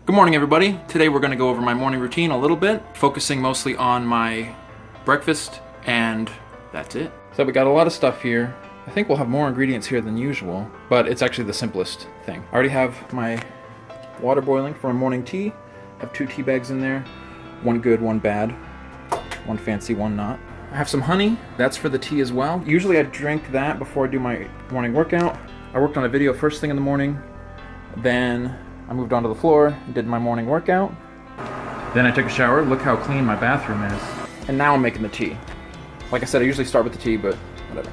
Good morning, everybody. Today we're going to go over my morning routine a little bit, focusing mostly on my breakfast, and that's it. So we got a lot of stuff here. I think we'll have more ingredients here than usual, but it's actually the simplest thing. I already have my water boiling for a morning tea. I have 2 tea bags in there, one good, one bad, one fancy, one not. I have some honey, that's for the tea as well. Usually I drink that before I do my morning workout. I worked on a video first thing in the morning, then I moved onto the floor, did my morning workout. Then I took a shower. Look how clean my bathroom is. And now I'm making the tea. Like I said, I usually start with the tea, but whatever.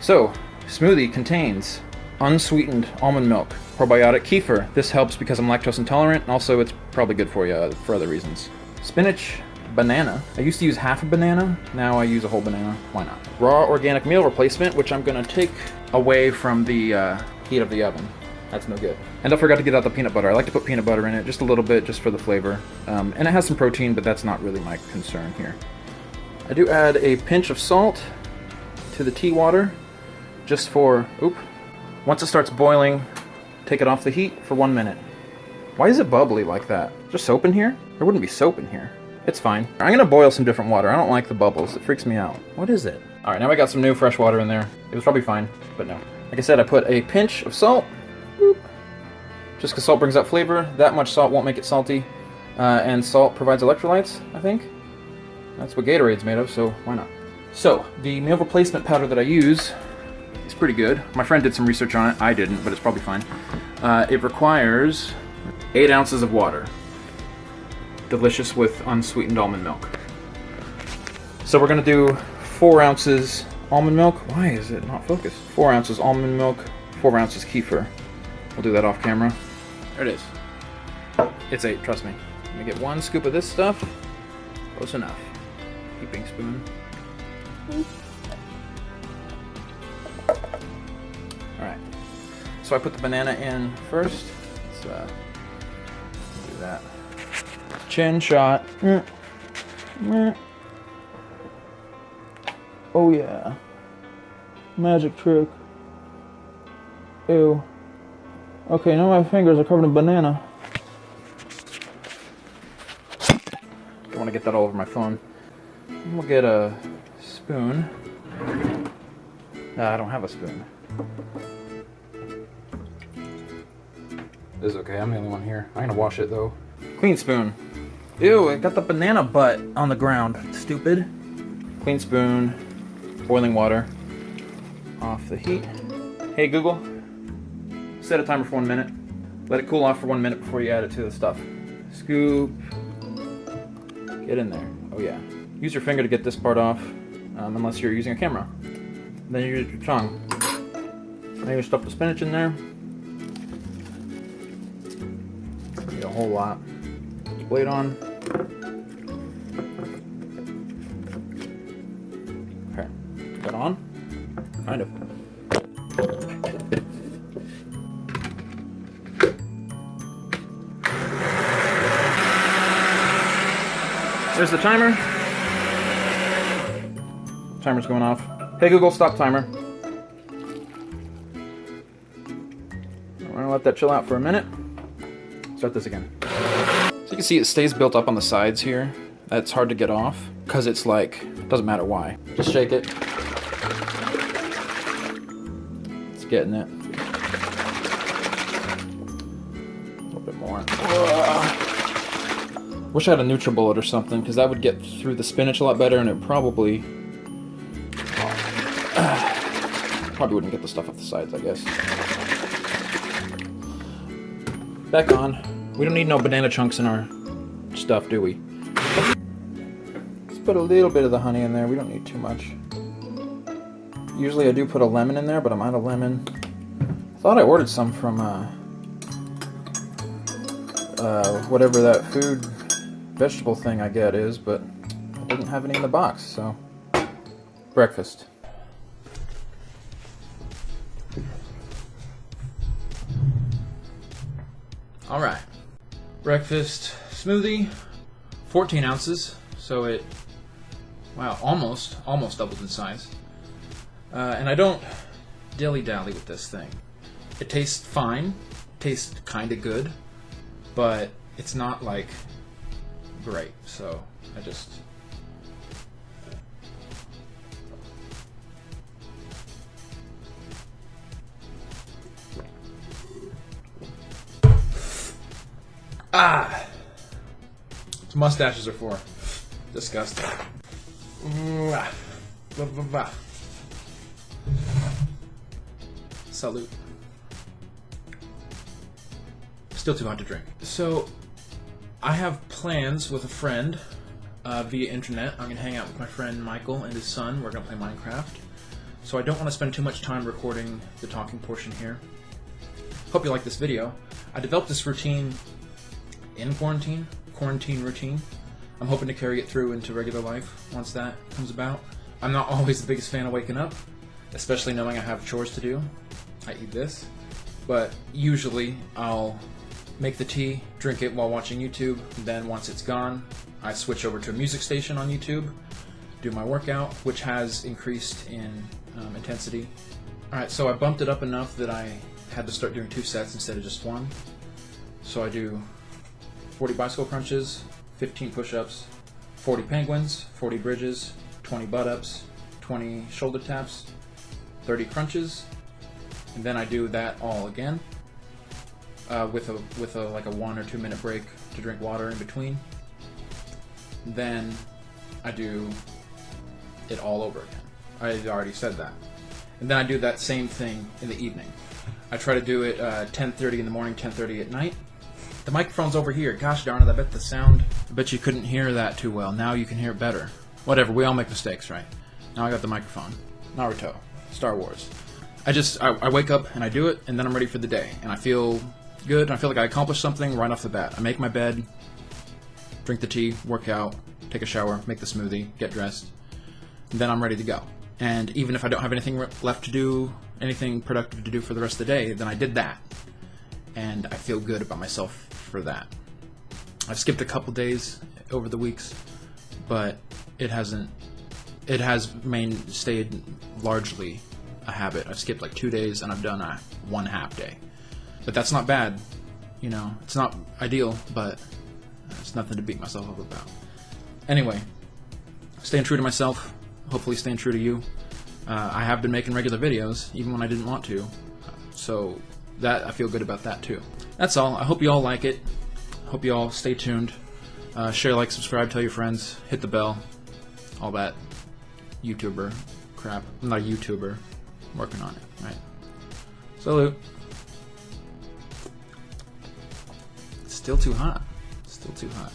So, smoothie contains unsweetened almond milk, probiotic kefir. This helps because I'm lactose intolerant, and also it's probably good for you for other reasons. Spinach, banana. I used to use half a banana, now I use a whole banana. Why not? Raw organic meal replacement, which I'm gonna take away from the heat of the oven. That's no good. And I forgot to get out the peanut butter. I like to put peanut butter in it, just a little bit, just for the flavor. And it has some protein, but that's not really my concern here. I do add a pinch of salt to the tea water, just for, once it starts boiling, take it off the heat for 1 minute. Why is it bubbly like that? Is there soap in here? There wouldn't be soap in here. It's fine. I'm gonna boil some different water. I don't like the bubbles. It freaks me out. What is it? All right, now I got some new fresh water in there. It was probably fine, but no. Like I said, I put a pinch of salt. Just because salt brings out flavor, that much salt won't make it salty. And salt provides electrolytes, I think. That's what Gatorade's made of, so why not? So, the meal replacement powder that I use is pretty good. My friend did some research on it. I didn't, but it's probably fine. It requires 8 ounces of water. Delicious with unsweetened almond milk. So we're going to do 4 ounces almond milk. Why is it not focused? 4 ounces almond milk, 4 ounces kefir. We'll do that off camera. There it is. It's 8, trust me. Let me get 1 scoop of this stuff. Close enough. Heaping spoon. Alright. So I put the banana in first. Let's do that. Chin shot. Oh yeah. Magic trick. Ew. Okay, now my fingers are covered in banana. Don't want to get that all over my phone. We'll get a spoon. I don't have a spoon. This is okay, I'm the only one here. I'm gonna wash it though. Clean spoon. Ew, I got the banana butt on the ground. Stupid. Clean spoon. Boiling water. Off the heat. Hey Google. Set a timer for 1 minute. Let it cool off for 1 minute before you add it to the stuff. Scoop. Get in there. Oh yeah. Use your finger to get this part off, unless you're using a camera. Then you use your tongue. Now you stuff the spinach in there. Need a whole lot. Put the blade on. Okay. Got on? Kind of. There's the timer. Timer's going off. Hey Google, stop timer. We're gonna let that chill out for a minute. Start this again. So you can see it stays built up on the sides here. That's hard to get off because it's like, it doesn't matter why. Just shake it. It's getting it. A little bit more. Wish I had a NutriBullet or something, because that would get through the spinach a lot better, and it probably wouldn't get the stuff off the sides, I guess. Back on. We don't need no banana chunks in our stuff, do we? Let's put a little bit of the honey in there. We don't need too much. Usually I do put a lemon in there, but I'm out of lemon. I thought I ordered some from whatever that food vegetable thing I get is, but it doesn't have any in the box, so. Breakfast. Alright. Breakfast smoothie, 14 ounces, so it, wow, almost doubled in size. And I don't dilly-dally with this thing. It tastes fine, tastes kinda good. but it's not like great, so I just... Ah! That's what mustaches are for. Disgusting. Salute. Still too hot to drink. So, I have plans with a friend via internet. I'm going to hang out with my friend Michael and his son. We're going to play Minecraft. So I don't want to spend too much time recording the talking portion here. Hope you like this video. I developed this routine in quarantine routine. I'm hoping to carry it through into regular life once that comes about. I'm not always the biggest fan of waking up, especially knowing I have chores to do. I eat this, but usually I'll make the tea, drink it while watching YouTube, then once it's gone, I switch over to a music station on YouTube, do my workout, which has increased in intensity. Alright, so I bumped it up enough that I had to start doing 2 sets instead of just 1. So I do 40 bicycle crunches, 15 push-ups, 40 penguins, 40 bridges, 20 butt-ups, 20 shoulder taps, 30 crunches, and then I do that all again with a like a 1 or 2 minute break to drink water in between. Then I do it all over again. I already said that. And then I do that same thing in the evening. I try to do it 10:30 in the morning, 10:30 at night. The microphone's over here. Gosh darn it, I bet the sound... I bet you couldn't hear that too well. Now you can hear it better. Whatever, we all make mistakes, right? Now I got the microphone. Naruto. Star Wars. I wake up and I do it, and then I'm ready for the day. And I feel good, and I feel like I accomplished something right off the bat. I make my bed, drink the tea, work out, take a shower, make the smoothie, get dressed, and then I'm ready to go. And even if I don't have anything left to do, anything productive to do for the rest of the day, then I did that. And I feel good about myself for that. I've skipped a couple days over the weeks, but it has stayed largely a habit. I've skipped like 2 days and I've done a 1 half day. But that's not bad. You know, it's not ideal, but it's nothing to beat myself up about. Anyway, staying true to myself, hopefully staying true to you. I have been making regular videos, even when I didn't want to. So that, I feel good about that too. That's all. I hope you all like it. Hope you all stay tuned. Share, like, subscribe, tell your friends, hit the bell, all that YouTuber crap. I'm not a YouTuber. I'm working on it, right? Salute. Still too hot. Still too hot.